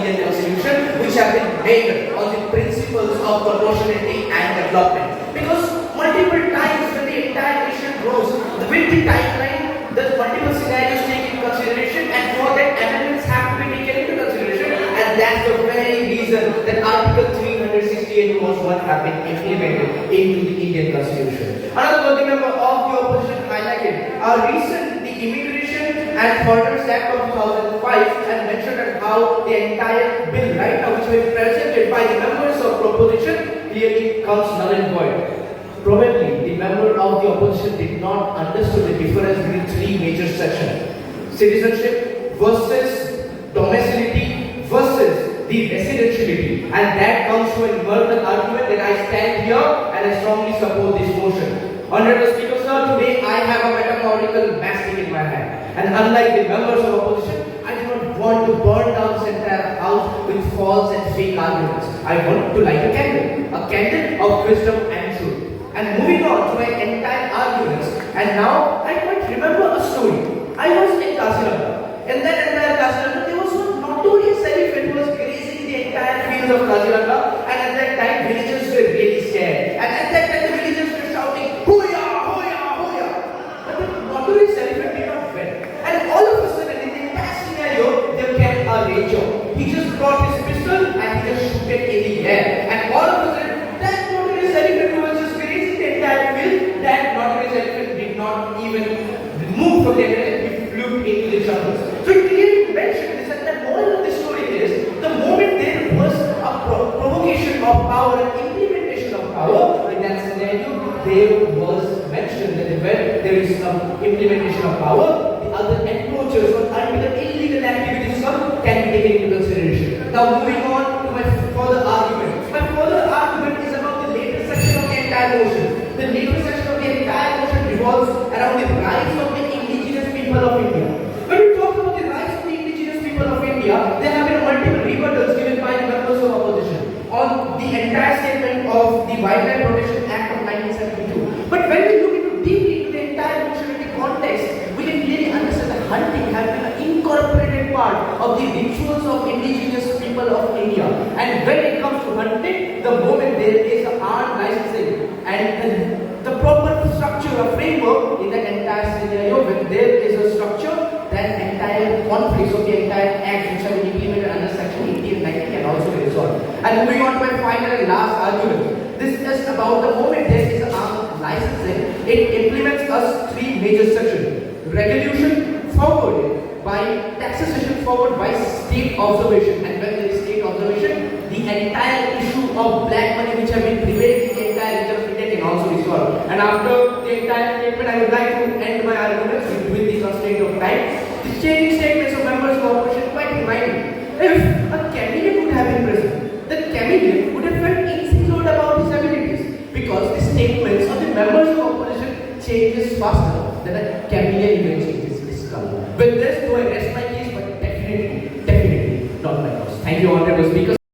Indian Constitution, which have been made on the principles of proportionality and development. Because multiple times when the entire nation grows, with the timeline, the multiple scenarios taken into consideration, and for that amendments have to be taken into consideration, and that's the very reason that Article 368 was what have been implemented into the Indian Constitution. Another working member of the opposition highlighted the Immigration and Foreigners Act of 2005 and mentioned that how the entire bill right now which was presented by the members of opposition clearly comes null and void. Probably the member of the opposition did not understand the difference between three major sections: citizenship versus domicility versus the residentiality, and that comes to a murder argument that I stand here and I strongly support this motion. Honorable Speaker Sir, today I have a metaphorical mastic in my hand, and unlike the members of opposition, I do not want to burn down this entire house with false and fake arguments. I want to light a candle of wisdom and truth. And moving on to my entire arguments, and now I quite remember a story. I was in Kaziranga. In that entire Kaziranga, there was one notorious elephant who was grazing the entire fields of Kaziranga, and at that time villagers were really scared. And at that time the villagers were shouting, "Hoya, hoya, hoya!" But the notorious elephant did not win. And all of a sudden, in the entire scenario, there came a ranger. He just brought his pistol and he just shoot it in the air. And all of a sudden, that notorious elephant who was just grazing the entire field, that notorious elephant did not even move from the area. He flew into the jungles. So it clearly mentioned this, and the moral of the story is the moment there was a provocation of power and implementation of power, in that scenario, there was mentioned that when there is some implementation of power, the other approaches or until illegal activities can be taken into consideration. Now moving on to my further argument. My further argument is about the later section of the entire motion. The later section of the entire motion revolves around the rights of the indigenous people of India. When we talk about the rights of the indigenous people of India, there have been multiple rebuttals given by the members of opposition on the entire statement of the Wildlife Protection Act of 1972. But when we look deeply into the entire motion in the context, we can clearly understand that hunting has been an incorporated part of the rituals of indigenous people of India. And when it comes to hunting, the moment there is an armed licensing and the proper structure or framework in that entire scenario, when there is a structure, that entire conflicts of the entire act which have been implemented under section 80 and 90 can also be resolved. And moving on to my final and last argument. This is about the moment there is an armed licensing, it implements us three major sections: regulation forwarded by taxation forward by state observation, and when there is state observation, the entire issue of black money which have been prevalent in the entire region of India can also be solved. And after the entire statement, I would like to end my arguments with the constraint of time. The changing statements of members of opposition quite remind me, if a candidate would have been present, the candidate would have felt insecure about his abilities, because the statements of the members of opposition changes faster than a chameleon even changes its color. With this, do I rest my case, but definitely not my cause. Thank you, Honorable Speaker.